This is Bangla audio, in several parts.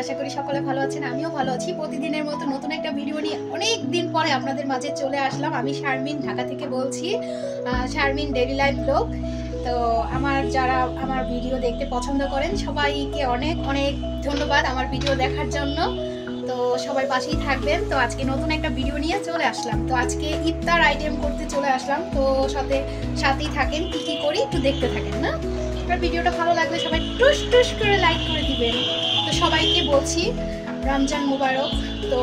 আশা করি সকলে ভালো আছেন, আমিও ভালো আছি। প্রতিদিনের মতো নতুন একটা ভিডিও নিয়ে অনেক দিন পরে আপনাদের মাঝে চলে আসলাম। আমি শারমিন, ঢাকা থেকে বলছি, শারমিন ডেইলি লাইফ ব্লগ। তো যারা আমার ভিডিও দেখতে পছন্দ করেন সবাইকে অনেক অনেক ধন্যবাদ আমার ভিডিও দেখার জন্য। তো সবাই পাশেই থাকবেন। তো আজকে নতুন একটা ভিডিও নিয়ে চলে আসলাম। তো আজকে ইফতার আইটেম করতে চলে আসলাম। তো সাথেই থাকেন, কি করি একটু দেখতে থাকেন না। আর ভিডিওটা ভালো লাগলে সবাই টুস টুস করে লাইক করে দিবেন। তো সবাইকে বলছি রমজান মুবারক। তো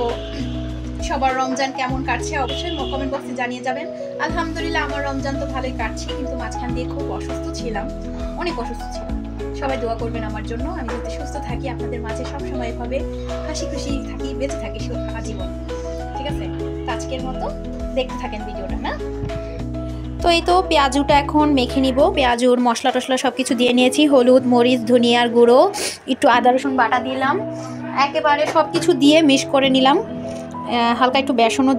সবার রমজান কেমন কাটছে অবশ্যই কমেন্ট বক্সে জানিয়ে যাবেন। আলহামদুলিল্লাহ আমার রমজান তো ভালোই কাটছে, কিন্তু মাঝখান দিয়ে খুব অসুস্থ ছিলাম, অনেক অসুস্থ ছিলাম। সবাই দোয়া করবেন আমার জন্য, আমি যাতে সুস্থ থাকি, আপনাদের মাঝে সবসময় এভাবে হাসি খুশি থাকি, বেঁচে থাকি আজীবন। ঠিক আছে, আজকের মতো দেখতে থাকেন ভিডিওটা না। তো এই তো পেঁয়াজুটা এখন মেখে নিব। পেঁয়াজুর মশলা টশলা সব কিছু দিয়ে নিয়েছি, হলুদ, মরিচ, ধনিয়ার গুঁড়ো, একটু আদা রসুন বাটা দিলাম, একেবারে সব কিছু দিয়ে মিক্স করে নিলাম। হালকা একটু বেসনও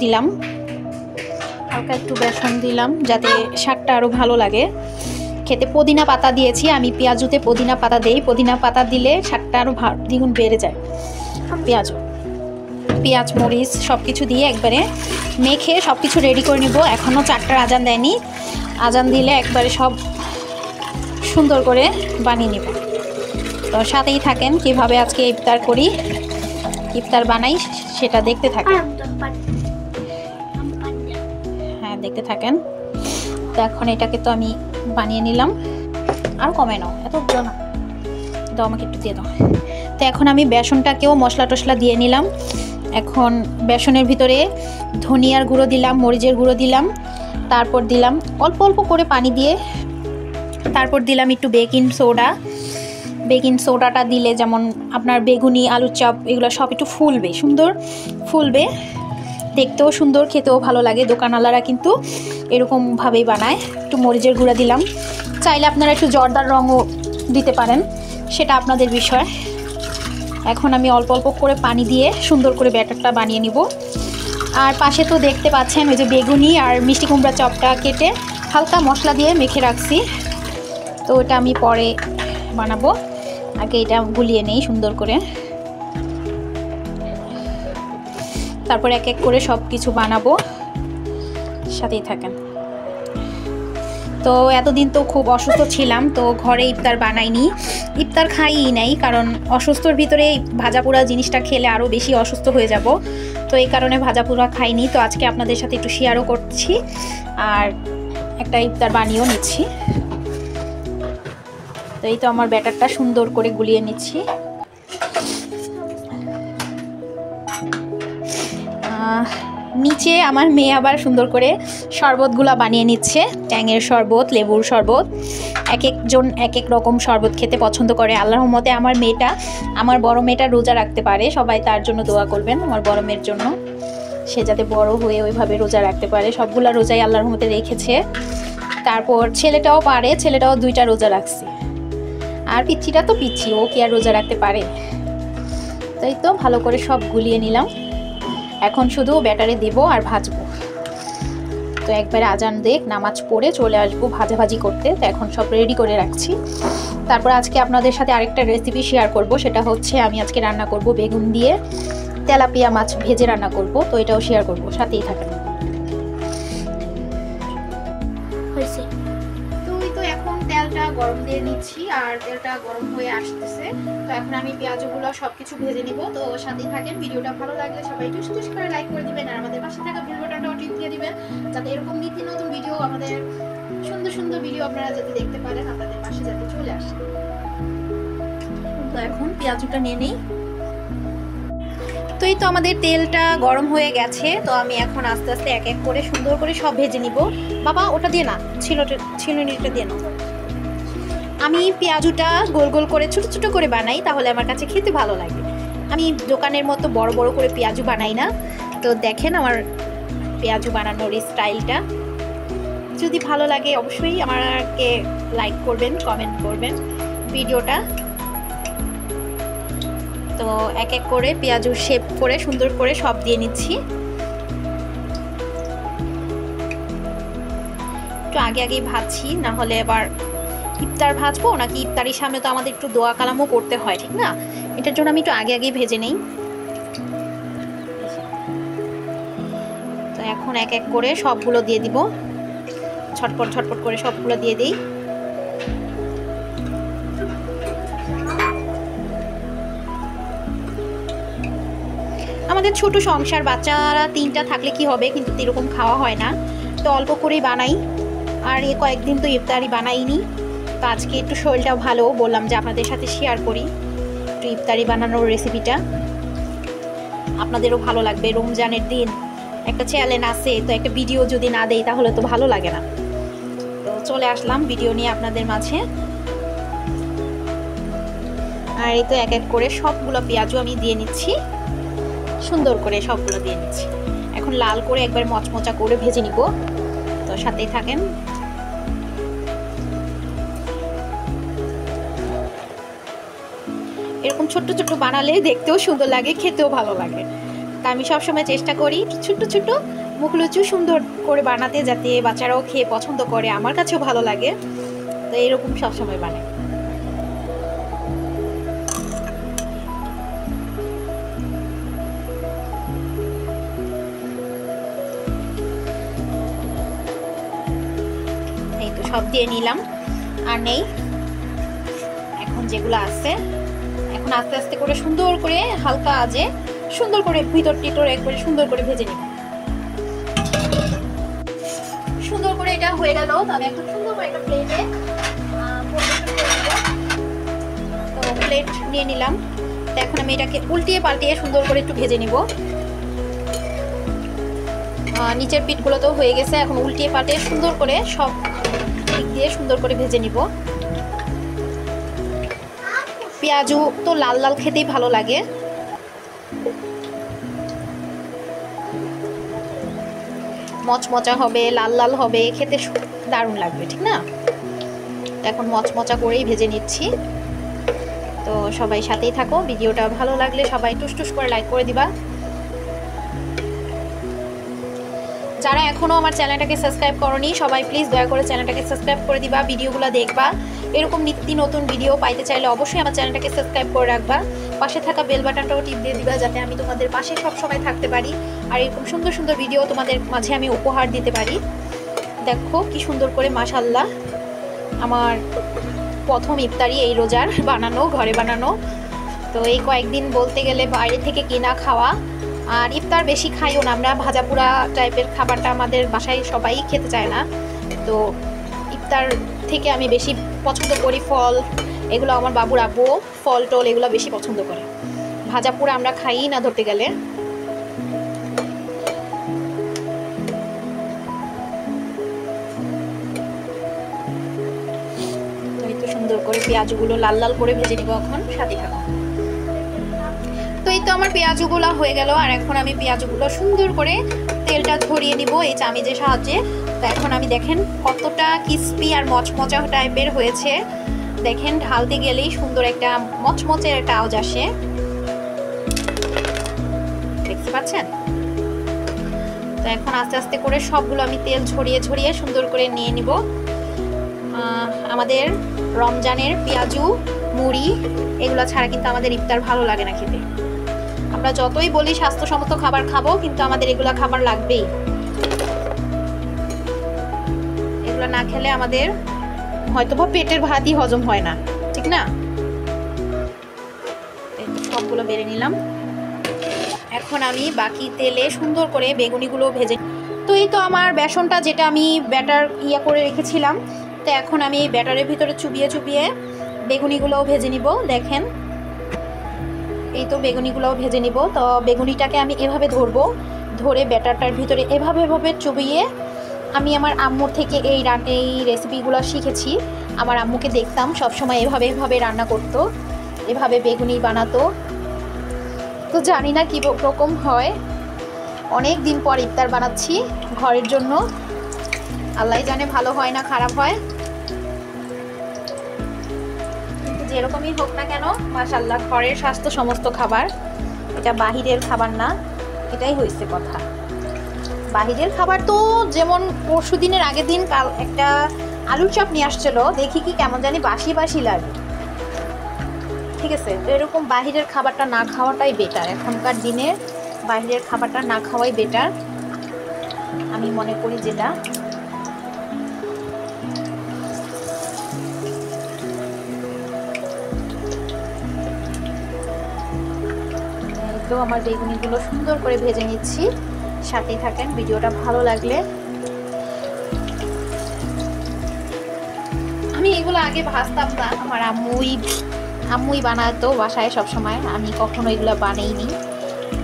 দিলাম, যাতে শাকটা আরও ভালো লাগে খেতে। পুদিনা পাতা দিয়েছি আমি, পেঁয়াজুতে পুদিনা পাতা দেই, পুদিনা পাতা দিলে শাকটা আরও দ্বিগুণ বেড়ে যায়। পেঁয়াজ মরিচ সব কিছু দিয়ে একবারে মেখে সব কিছু রেডি করে নিব। এখনও 4টার আজান দেয়নি, আজান দিলে একবারে সব সুন্দর করে বানিয়ে নিব। তো সাথেই থাকেন, কিভাবে আজকে ইফতার বানাই সেটা দেখতে থাকেন। হ্যাঁ, দেখতে থাকেন। তো এখন এটাকে তো আমি বানিয়ে নিলাম। আর কমে নাও, এত না তো আমাকে একটু দিয়ে দাও। তো এখন আমি বেসনটাকেও মশলা টশলা দিয়ে নিলাম। এখন বেসনের ভিতরে ধনিয়ার গুঁড়ো দিলাম, মরিচের গুঁড়ো দিলাম, তারপর দিলাম অল্প অল্প করে পানি দিয়ে, তারপর দিলাম একটু বেকিং সোডাটা দিলে যেমন আপনার বেগুনি, আলুর চপ এগুলো সব একটু সুন্দর ফুলবে, দেখতেও সুন্দর, খেতেও ভালো লাগে। দোকানওয়ালারা কিন্তু এরকমভাবেই বানায়। একটু মরিচের গুঁড়া দিলাম, চাইলে আপনারা একটু জর্দার রঙও দিতে পারেন, সেটা আপনাদের বিষয়। এখন আমি অল্প অল্প করে পানি দিয়ে সুন্দর করে ব্যাটারটা বানিয়ে নিব। আর পাশে তো দেখতে পাচ্ছেন ওই যে বেগুনি আর মিষ্টি কুমড়া চপটা কেটে হালকা মশলা দিয়ে মেখে রাখছি। তো ওটা আমি পরে বানাবো, আগে এটা গুলিয়ে নেই সুন্দর করে, তারপর এক এক করে সব কিছু বানাবো। সাথেই থাকেন। তো এতদিন তো খুব অসুস্থ ছিলাম, তো ঘরে ইফতার বানাইনি, ইফতার খাইই নাই, কারণ অসুস্থর ভিতরে ভাজা পোড়া জিনিসটা খেলে আরও বেশি অসুস্থ হয়ে যাব। তো এই কারণে ভাজা পোড়া খাইনি। তো আজকে আপনাদের সাথে একটু শেয়ারও করছি আর একটা ইফতার বানিয়েও নিচ্ছি। তো এই তো আমার ব্যাটারটা সুন্দর করে গুলিয়ে নিচ্ছি। নিচে আমার মেয়ে আবার সুন্দর করে শরবতগুলা বানিয়ে নিচ্ছে, ট্যাঙের শরবত, লেবুর শরবত। এক একজন এক এক রকম শরবত খেতে পছন্দ করে। আল্লাহর রহমতে আমার বড় মেয়েটা রোজা রাখতে পারে, সবাই তার জন্য দোয়া করবেন আমার বড় মেয়ের জন্য, সে যাতে বড় হয়ে ওইভাবে রোজা রাখতে পারে। সবগুলা রোজাই আল্লাহর রহমতে রেখেছে। তারপর ছেলেটাও পারে, ছেলেটাও 2টা রোজা রাখছে। আর পিচ্ছিটা তো পিচ্ছি, ও কি আর রোজা রাখতে পারে। তাই তো ভালো করে সব গুলিয়ে নিলাম। এখন শুধু ব্যাটারে দেবো আর ভাজবো। তো একবারে আজান দেখ নামাজ পড়ে চলে আসবো ভাজাভাজি করতে। তো এখন সব রেডি করে রাখছি। তারপর আজকে আপনাদের সাথে আরেকটা রেসিপি শেয়ার করব, সেটা হচ্ছে আমি আজকে রান্না করব বেগুন দিয়ে তেলাপিয়া মাছ ভেজে রান্না করব। তো এটাও শেয়ার করব, সাথেই থাকেন। তো এখন তেলটা গরম দিয়ে নিচ্ছি, আর তেলটা গরম হয়ে আসতেছে। তো এখন আমি পেঁয়াজগুলো সবকিছু ভেজে নিব। তো সাথেই থাকেন। ভিডিওটা ভালো লাগলে সবাই টুস টুস করে লাইক করে দিবেন, আর আমাদের পাশে থাকা বেল বাটনটাও টিপ দিয়ে দিবেন, যাতে এরকম নিত্য নতুন ভিডিও, আমাদের সুন্দর সুন্দর ভিডিও আপনারা যাতে দেখতে পারেন, আপনাদের পাশে যাতে চলে আসে। তো এখন পেঁয়াজটা নিয়ে নেই। তো এই তো আমাদের তেলটা গরম হয়ে গেছে। তো আমি এখন আস্তে আস্তে এক এক করে সুন্দর করে সব ভেজে নিব। বাবা ওটা দিয়ে না, ছিলনিটা দিয়ে নাও। আমি পেঁয়াজুটা গোল গোল করে ছোট ছোট করে বানাই, তাহলে আমার কাছে খেতে ভালো লাগে। আমি দোকানের মতো বড় বড় করে পেঁয়াজু বানাই না। তো দেখেন আমার পেঁয়াজু বানানোর স্টাইলটা। যদি ভালো লাগে অবশ্যই আমাকে লাইক করবেন, কমেন্ট করবেন ভিডিওটা। তো এক এক করে পেঁয়াজু শেপ করে সুন্দর করে সব দিয়ে নিচ্ছি। একটু আগেই ভাজছি, না হলে এবার ইফতার ভাজবো নাকি ইফতারির সামনে তো আমাদের একটু দোয়া কালামও করতে হয়, ঠিক না? এটার জন্য আমি একটু আগে আগেই ভেজে নেই। তো এখন এক এক করে সবগুলো দিয়ে দিব, ছটপট ছটপট করে সবগুলো দিয়ে দিই। আমাদের ছোট সংসার, বাচ্চারা 3টা থাকলে কি হবে, কিন্তু এরকম খাওয়া হয় না, তো অল্প করেই বানাই। আর এই কয়েকদিন তো ইফতারি বানাইনি, তো আজকে একটু শরীরটাও ভালো, বললাম যে আপনাদের সাথে শেয়ার করি একটু ইফতারি বানানোর রেসিপিটা, আপনাদেরও ভালো লাগবে। রমজানের দিন একটা চ্যালেঞ্জ আছে, তো একটা ভিডিও যদি না দেই তাহলে তো ভালো লাগে না। তো চলে আসলাম ভিডিও নিয়ে আপনাদের মাঝে। আর এই তো এক এক করে সবগুলো পেঁয়াজও আমি দিয়ে নিচ্ছি, সুন্দর করে সবগুলো দিয়ে নিচ্ছি। এখন লাল করে একবার মচমচা করে ভেজে নিব, তো সাথেই থাকেন। এরকম ছোট্ট ছোট্ট বানালে দেখতেও সুন্দর লাগে, খেতেও ভালো লাগে। তা আমি সবসময় চেষ্টা করি ছোট্ট ছোট্ট মুখলুচু সুন্দর করে বানাতে, যাতে বাচ্চারাও খেয়ে পছন্দ করে, আমার কাছেও ভালো লাগে। তো এরকম সবসময় বানাই। এই তো সব দিয়ে নিলাম, আর নেই এখন যেগুলো আছে। এখন আস্তে আস্তে করে সুন্দর করে হালকা আজে সুন্দর করে ভিতর টিতর একবারে সুন্দর করে ভেজে নিব। সুন্দর করে এটা হয়ে গেল, তবে এখন সুন্দর করে একটা প্লেটে তো প্লেট নিয়ে নিলাম। তো এখন আমি এটাকে উল্টিয়ে পাল্টিয়ে সুন্দর করে একটু ভেজে নিব। নিচের পিঠগুলো তো হয়ে গেছে, এখন উল্টিয়ে পাল্টিয়ে সুন্দর করে সব দিক দিয়ে সুন্দর করে ভেজে নিব। পেঁয়াজু তো লাল লাল খেতেই ভালো লাগে। মচমচা হবে, লাল লাল হবে, খেতে দারুণ লাগবে, ঠিক না? এখন মচমচা করেই ভেজে নিচ্ছি। তো সবাই সাথেই থাকো, ভিডিওটা ভালো লাগলে সবাই টুস করে লাইক করে দিবা। যারা এখনো আমার চ্যানেলটাকে সাবস্ক্রাইব করনি, সবাই প্লিজ দয়া করে চ্যানেলটাকে সাবস্ক্রাইব করে দিবা, ভিডিওগুলো দেখবা। এরকম নিত্য নতুন ভিডিও পাইতে চাইলে অবশ্যই আমার চ্যানেলটাকে সাবস্ক্রাইব করে রাখবা। পাশে থাকা বেল বাটনটাও টিপ দিয়ে দিবা, যাতে আমি তোমাদের পাশে সব সময় থাকতে পারি, আর এরকম সুন্দর সুন্দর ভিডিও তোমাদের মাঝে আমি উপহার দিতে পারি। দেখো কি সুন্দর করে, মাশাআল্লাহ, আমার প্রথম ইফতারি এই রোজার বানানো, ঘরে বানানো। তো এই কয়েকদিন বলতে গেলে বাইরে থেকে কিনা খাওয়া, আর ইফতার বেশি খাইও না আমরা, ভাজাপুরা টাইপের খাবারটা আমাদের বাসায় সবাই খেতে চায় না। তো ইফতার থেকে আমি বেশি পছন্দ করি ফল, এগুলো আমার বাবুর আব্বু ফল টল এগুলো বেশি পছন্দ করে। ভাজাপুরা আমরা খাই না ধরতে গেলে। এই তো সুন্দর করে পেঁয়াজগুলো লাল লাল করে ভেজে নিব, এখন সাথে থাকো। তো এই তো আমার পেঁয়াজগুলো হয়ে গেল, আর এখন আমি পেঁয়াজগুলো সুন্দর করে তেলটা ঝরিয়ে নিব এই চামিচের সাহায্যে। তো এখন আমি দেখেন কতটা ক্রিস্পি আর মচমচা টাইপের হয়েছে, দেখেন ঢালতে গেলেই সুন্দর একটা মচমচের একটা আওয়াজ আসে, দেখতে পাচ্ছেন? তো এখন আস্তে আস্তে করে সবগুলো আমি তেল ঝরিয়ে ঝরিয়ে সুন্দর করে নিয়ে নিব। আমাদের রমজানের পেঁয়াজু মুড়ি এগুলো ছাড়া কিন্তু আমাদের ইফতার ভালো লাগে না খেতে। আমরা যতই বলি স্বাস্থ্যসম্মত খাবার খাবো, কিন্তু আমাদের এগুলা খাবার লাগবেই। এগুলো না খেলে আমাদের হয়তোবা পেটের ভাতই হজম হয় না, ঠিক না? সবগুলো বেড়ে নিলাম। এখন আমি বাকি তেলে সুন্দর করে বেগুনিগুলো ভেজে। তো এই তো আমার বেসনটা, যেটা আমি ব্যাটার করে রেখেছিলাম, তো এখন আমি এই ব্যাটারের ভিতরে চুবিয়ে চুবিয়ে বেগুনিগুলোও ভেজে নিব। দেখেন এই তো বেগুনিগুলোও ভেজে নিব। তো বেগুনিটাকে আমি এভাবে ধরবো, ধরে ব্যাটারটার ভিতরে এভাবে এভাবে চুবিয়ে, আমি আমার আম্মুর থেকে এই রেসিপিগুলো শিখেছি। আমার আম্মুকে দেখতাম সবসময় এভাবে এভাবে রান্না করতো, এভাবে বেগুনি বানাতো। তো জানি না কী রকম হয়, অনেক দিন পর ইফতার বানাচ্ছি ঘরের জন্য, আল্লাহ জানে ভালো হয় না খারাপ হয়। যেরকমই হোক না কেন, মাশাআল্লাহ ঘরের স্বাস্থ্য সমস্ত খাবার, এটা বাহিরের খাবার না, এটাই হয়েছে কথা। বাহিরের খাবার তো যেমন পরশু দিনের আগের দিন কাল একটা আলুর চপ নিয়ে আসছিল, দেখি কি কেমন জানি বাসি বাসি লাগে, ঠিক আছে? তো এরকম বাহিরের খাবারটা না খাওয়াটাই বেটার, এখনকার দিনে বাহিরের খাবারটা না খাওয়াই বেটার আমি মনে করি। যেটা তো আমার বেগুনিগুলো সুন্দর করে ভেজে নিচ্ছি, সাথেই থাকেন। ভিডিওটা ভালো লাগলে, আমি এগুলো আগে ভাজতাম না, আমার আম্মুই বানাতো বাসায় সব সময়, আমি কখনো এগুলো বানাইনি।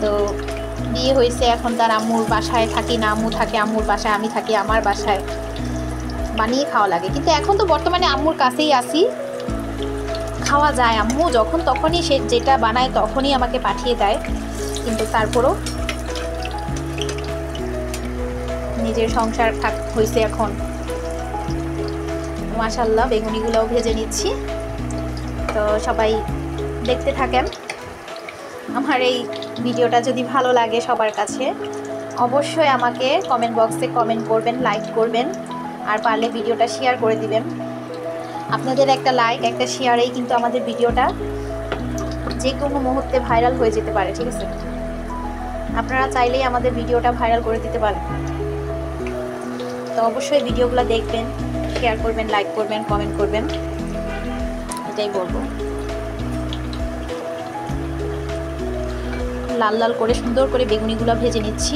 তো বিয়ে হয়েছে, এখন তার আম্মুর বাসায় থাকি না, আম্মু থাকে আম্মুর বাসায়, আমি থাকি আমার বাসায়, বানিয়ে খাওয়া লাগে। কিন্তু এখন তো বর্তমানে আম্মুর কাছেই আসি, খাওয়া যায়, আম্মু যখন তখনই সে যেটা বানায় তখনই আমাকে পাঠিয়ে দেয়। কিন্তু তারপরও নিজের সংসার হয়েছে এখন। মাশাআল্লাহ বেগুনিগুলোও ভেজে নিচ্ছি, তো সবাই দেখতে থাকেন। আমার এই ভিডিওটা যদি ভালো লাগে সবার কাছে, অবশ্যই আমাকে কমেন্ট বক্সে কমেন্ট করবেন, লাইক করবেন, আর পারলে ভিডিওটা শেয়ার করে দিবেন। আপনাদের একটা লাইক, একটা শেয়ারেই কিন্তু আমাদের ভিডিওটা যে কোনো মুহূর্তে ভাইরাল হয়ে যেতে পারে, ঠিক আছে? আপনারা চাইলেই আমাদের ভিডিওটা ভাইরাল করে দিতে পারেন। তো অবশ্যই ভিডিওগুলো দেখবেন, শেয়ার করবেন, লাইক করবেন, কমেন্ট করবেন, এটাই বলবো। লাল লাল করে সুন্দর করে বেগুনিগুলো ভেজে নিচ্ছি।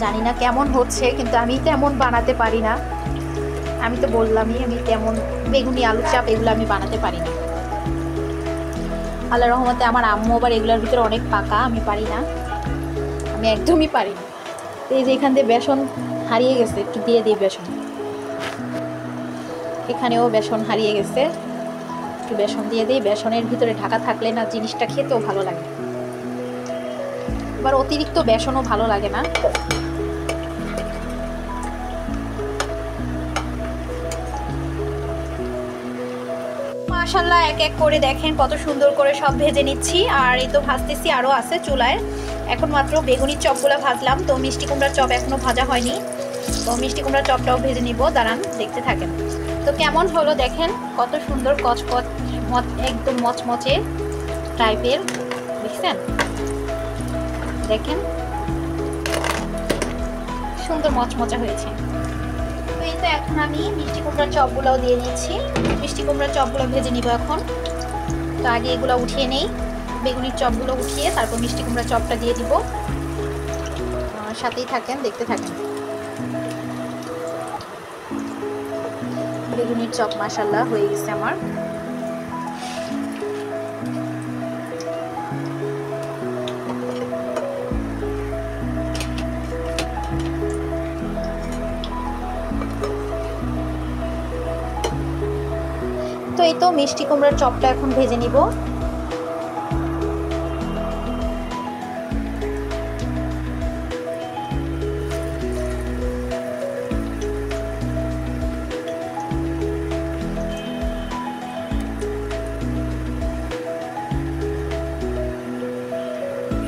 জানি না কেমন হচ্ছে, কিন্তু আমি তেমন বানাতে পারি না। আমি তো বললামই, আমি তেমন বেগুনি আলুর চাপ এগুলো আমি বানাতে পারি না। আল্লাহর রহমতে আমার আম্মু আবার এগুলোর ভিতরে অনেক পাকা, আমি পারি না, আমি একদমই পারি না। এই যে এখান দিয়ে বেসন হারিয়ে গেছে, একটু দিয়ে দিই বেসন। এখানেও বেসন হারিয়ে গেছে, একটু বেসন দিয়ে দিই। বেসনের ভিতরে ঢাকা থাকলে না জিনিসটা খেতেও ভালো লাগে, এবার অতিরিক্ত বেসনও ভালো লাগে না। মাশাআল্লাহ এক এক করে দেখেন কত সুন্দর করে সব ভেজে নিচ্ছি। আর এই তো ভাজতেছি, আরও আছে চুলায়। এখন মাত্র বেগুনির চপগুলো ভাজলাম, তো মিষ্টি কুমড়ার চপ এখনও ভাজা হয়নি, তো মিষ্টি কুমড়ার চপটাও ভেজে নিব, দাঁড়ান দেখতে থাকেন। তো কেমন হলো দেখেন, কত সুন্দর কচকচ একদম মচমচে টাইপের, দেখছেন? দেখেন সুন্দর মচমচা হয়েছে। তো এই তো এখন আমি মিষ্টি কুমড়ার চপগুলোও দিয়ে নিচ্ছি, মিষ্টি কুমড়ার চপগুলো ভেজে নিব এখন। তো আগে এগুলো উঠিয়ে নেই, বেগুনির চপগুলো উঠিয়ে তারপর মিষ্টি কুমড়ার চপটা দিয়ে দিব। সাথেই থাকেন, দেখতে থাকেন। বেগুনির চপ মাশাআল্লাহ হয়ে গেছে আমার। তো এই তো মিষ্টি কুমড়ার চপটা এখন ভেজে নিব।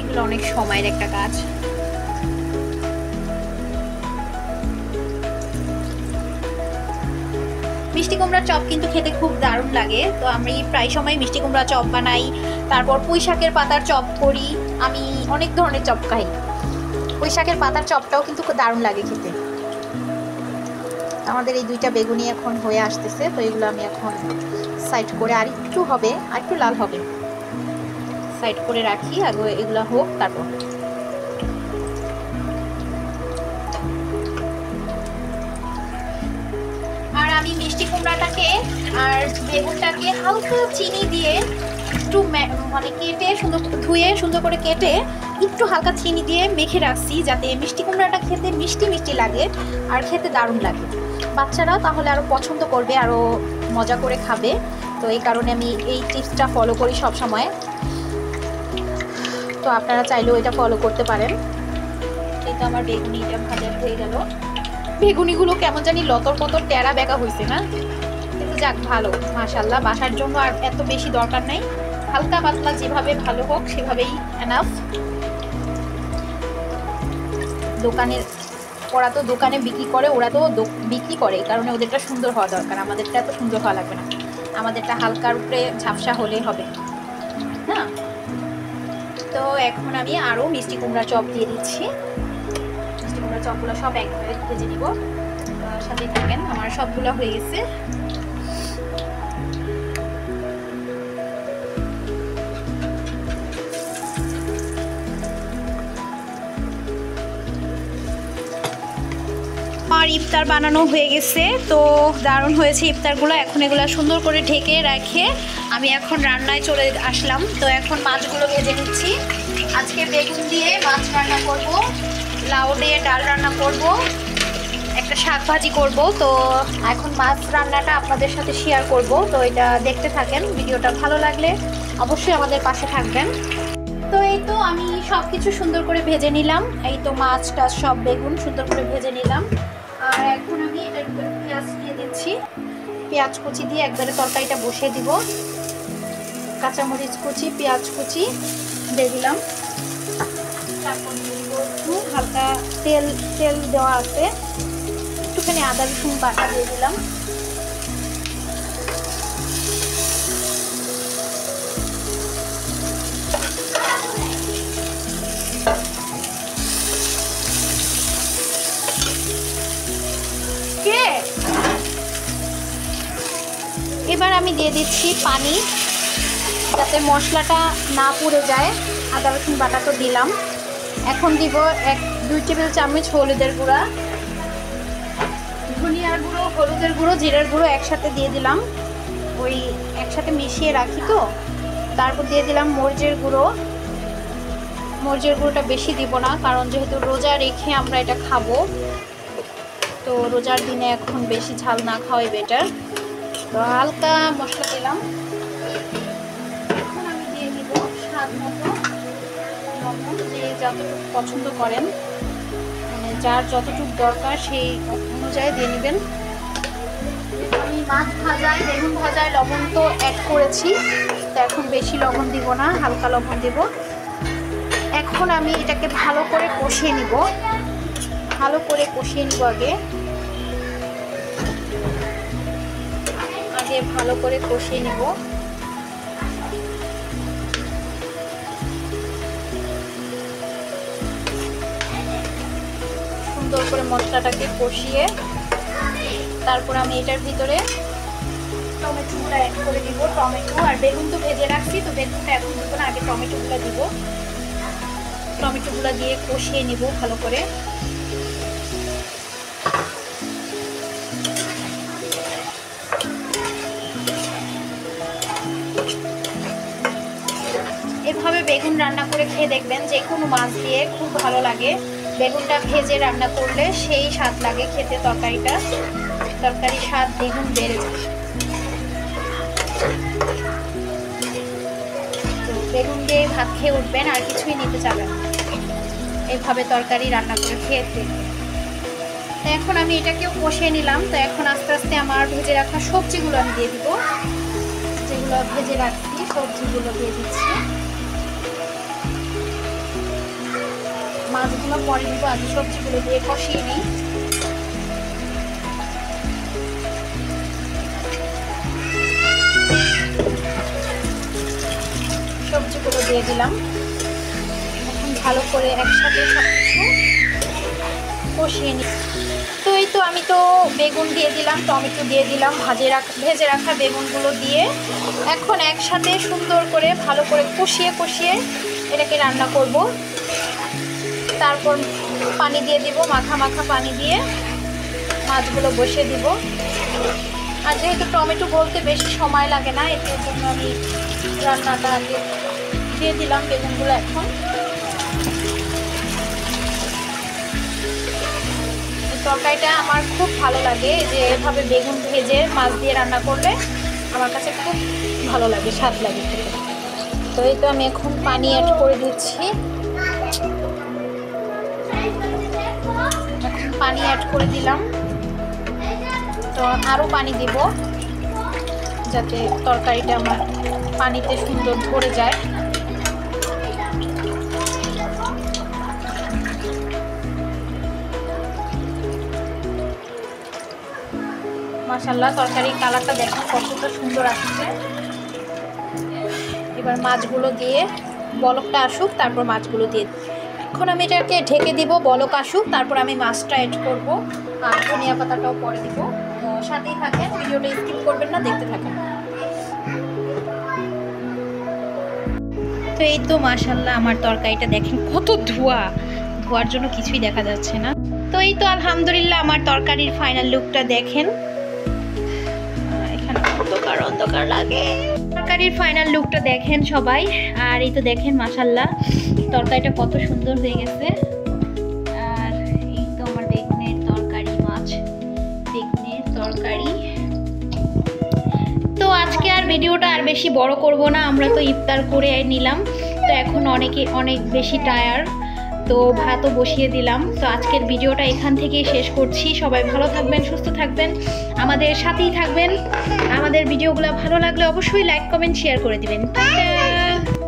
এগুলো অনেক সময়ের একটা কাজ। মিষ্টি কুমড়ার চপ কিন্তু খেতে খুব দারুণ লাগে। তো আমি প্রায় সময় মিষ্টি কুমড়া চপ বানাই, তারপর পুঁই শাকের পাতার চপ করি, আমি অনেক ধরনের চপ খাই। পুঁই শাকের পাতার চপটাও কিন্তু খুব দারুণ লাগে খেতে। আমাদের এই দুইটা বেগুনি এখন হয়ে আসতেছে, তো এগুলো আমি এখন সাইড করে, আর একটু হবে, আর একটু লাল হবে, সাইড করে রাখি, আগে এগুলো হোক তারপর। আর আমি মিষ্টি কুমড়াটাকে আর বেগুনটাকে হালকা চিনি দিয়ে একটু মানে কেটে ধুয়ে সুন্দর করে কেটে একটু হালকা চিনি দিয়ে মেখে রাখছি, যাতে মিষ্টি কুমড়াটা খেতে মিষ্টি মিষ্টি লাগে আর খেতে দারুণ লাগে। বাচ্চারা তাহলে আরও পছন্দ করবে, আরও মজা করে খাবে। তো এই কারণে আমি এই টিপসটা ফলো করি সব সময়। তো আপনারা চাইলেও এটা ফলো করতে পারেন। এই তো আমার বেগুনিটা ভাজা হয়ে গেল। বেগুনিগুলো কেমন জানি লতর পতর টেরা বেঁকা হয়েছে না, কিন্তু যাক ভালো মাশাআল্লাহ। বাসার জন্য আর এত বেশি দরকার নাই, হালকা পাতলা যেভাবে ভালো হোক সেভাবেই এনাফ। দোকানের, ওরা তো দোকানে বিক্রি করে, ওরা তো বিক্রি করে, এই কারণে ওদেরটা সুন্দর হওয়া দরকার, আমাদেরটা এত সুন্দর হওয়া লাগবে না, আমাদেরটা হালকার উপরে ঝাপসা হলেই হবে না। তো এখন আমি আরও মিষ্টি কুমড়া চপ দিয়ে দিচ্ছি। মিষ্টি কুমড়া চপগুলো সব একবারে ভেজে নিব, সাথে থাকেন। আমার সবগুলো হয়ে গেছে। আর ইফতার বানানো হয়ে গেছে, তো দারুণ হয়েছে ইফতারগুলো। এখন এগুলো সুন্দর করে ঢেকে রেখে আমি এখন রান্নায় চলে আসলাম। তো এখন মাছগুলো ভেজে নিচ্ছি। আজকে বেগুন দিয়ে মাছ রান্না করব, লাউ দিয়ে ডাল রান্না করব, একটা শাক ভাজি করব। তো এখন মাছ রান্নাটা আপনাদের সাথে শেয়ার করব, তো এটা দেখতে থাকেন। ভিডিওটা ভালো লাগলে অবশ্যই আমাদের পাশে থাকবেন। তো এই তো আমি সব কিছু সুন্দর করে ভেজে নিলাম, এই তো মাছ টাছ সব বেগুন সুন্দর করে ভেজে নিলাম। আর এখন আমি এটার উপরে পেঁয়াজ দিয়ে দিচ্ছি, পেঁয়াজ কুচি দিয়ে একবারে তরকারিটা বসিয়ে দিব। কাঁচামরিচ কুচি, পেঁয়াজ কুচি দিয়ে দিলাম। তারপর একটু হালকা তেল দেওয়া আছে, একটুখানি আদা রসুন বাটা দিয়ে দিলাম। এবার আমি দিয়ে দিচ্ছি পানি, যাতে মশলাটা না পুড়ে যায়। আদা রসুন বাটা তো দিলাম। এখন দিব 1-2 টেবিল চামচ হলুদের গুঁড়া, ধনিয়ার গুঁড়ো, হলুদের গুঁড়ো, জিরের গুঁড়ো একসাথে দিয়ে দিলাম, ওই একসাথে মিশিয়ে রাখি তো। তারপর দিয়ে দিলাম মরিচের গুঁড়ো। মরিচের গুঁড়োটা বেশি দিব না, কারণ যেহেতু রোজা রেখে আমরা এটা খাবো, তো রোজার দিনে এখন বেশি ঝাল না খাওয়াই বেটার। তো হালকা মশলা দিলাম। এখন আমি দিয়ে দিব স্বাদ মতো লবণ, যে যতটুকু পছন্দ করেন, মানে যার যতটুকু দরকার সেই অনুযায়ী দিয়ে নেবেন। আমি মাছ ভাজায়, বেগুন ভাজায় লবণ তো অ্যাড করেছি, তো এখন বেশি লবণ দিব না, হালকা লবণ দেব। এখন আমি এটাকে ভালো করে কষিয়ে নিব, ভালো করে কষিয়ে নিব। আগে ভালো করে কষিয়ে নিব। সুন্দর করে মশলাটাকে কষিয়ে তারপর আমি এটার ভিতরে টমেটোগুলো অ্যাড করে দিব। টমেটো আর বেগুন তো ভেজে রাখছি, তো বেগুনটা এখন দিব না, আগে টমেটোগুলো দিব। টমেটোগুলো দিয়ে কষিয়ে নিব ভালো করে। এভাবে বেগুন রান্না করে খেয়ে দেখবেন, যে কোনো মাছ দিয়ে খুব ভালো লাগে। বেগুনটা ভেজে রান্না করলে সেই স্বাদ লাগে খেতে, তরকারির স্বাদ দ্বিগুণ বেড়ে যায়। তো বেগুন দিয়ে ভাত খেয়ে উঠবেন, আর কিছুই নিতে চাবেন না, এইভাবে তরকারি রান্না করে খেয়ে দেখবেন। তো এখন আমি এটাকেও কষিয়ে নিলাম। তো এখন আস্তে আস্তে আমার ভেজে রাখা সবজিগুলো আমি দিয়ে দিব, যেগুলো ভেজে রাখছি সবজিগুলো দিয়ে দিচ্ছি। মাছগুলো পরে দিব, আগে সবজিগুলো দিয়ে কষিয়ে নিই। সবজিগুলো দিয়ে দিলাম। এখন ভালো করে একসাথে সব কিছু কষিয়ে নিই। তো এই তো আমি তো বেগুন দিয়ে দিলাম, টমেটো দিয়ে দিলাম, ভেজে রাখা বেগুনগুলো দিয়ে এখন একসাথে সুন্দর করে ভালো করে কষিয়ে এটাকে রান্না করব। তারপর পানি দিয়ে দিব, মাখা পানি দিয়ে মাছগুলো বসিয়ে দিব। আর যেহেতু টমেটো বলতে বেশি সময় লাগে না, এর জন্য আমি রান্নাটা আগে দিয়ে দিলাম বেগুনগুলো। এখন তরকারিটা আমার খুব ভালো লাগে, যে এভাবে বেগুন ভেজে মাছ দিয়ে রান্না করলে আমার কাছে খুব ভালো লাগে, স্বাদ লাগে খেতে। তো এই তো আমি এখন পানি অ্যাড করে দিচ্ছি। এখন পানি অ্যাড করে দিলাম। তো আরও পানি দিব, যাতে তরকারিটা আমার পানিতে সুন্দর ভরে যায়। মাশাআল্লাহ তরকারির কালারটা দেখুন কতটা সুন্দর আসছে। এবার মাছগুলো দিয়ে বলকটা আসুক, তারপর মাছগুলো দিয়ে এখন আমি এটাকে ঢেকে দিব, বলক আসুক, তারপর আমি মাছটা অ্যাড করব আর ধনিয়া পাতাটাও পরে দিব। তো সাথেই থাকেন, ভিডিওটা স্কিপ করবেন না, দেখতে থাকেন। তো এই তো মাশাআল্লাহ আমার তরকারিটা দেখেন কত ধোয়ার জন্য কিছুই দেখা যাচ্ছে না। তো এই তো আলহামদুলিল্লাহ আমার তরকারির ফাইনাল লুকটা দেখেন, এখানে অন্ধকার লাগে। তরকারির ফাইনাল লুকটা দেখেন সবাই। আর এই তো দেখেন মাশাআল্লাহ তরকারিটা কত সুন্দর হয়ে গেছে। আর এই তো আমার বেগুনের তরকারি, বেগুনের তরকারি। তো আজকে আর ভিডিওটা আর বেশি বড় করব না, আমরা তো ইফতার করে নিলাম, তো এখন অনেক বেশি টায়ার্ড, তো ভাতও বসিয়ে দিলাম। তো আজকের ভিডিওটা এখান থেকেই শেষ করছি। সবাই ভালো থাকবেন, সুস্থ থাকবেন, আমাদের সাথেই থাকবেন। আমাদের ভিডিওগুলো ভালো লাগলে অবশ্যই লাইক কমেন্ট শেয়ার করে দিবেন। টাটা।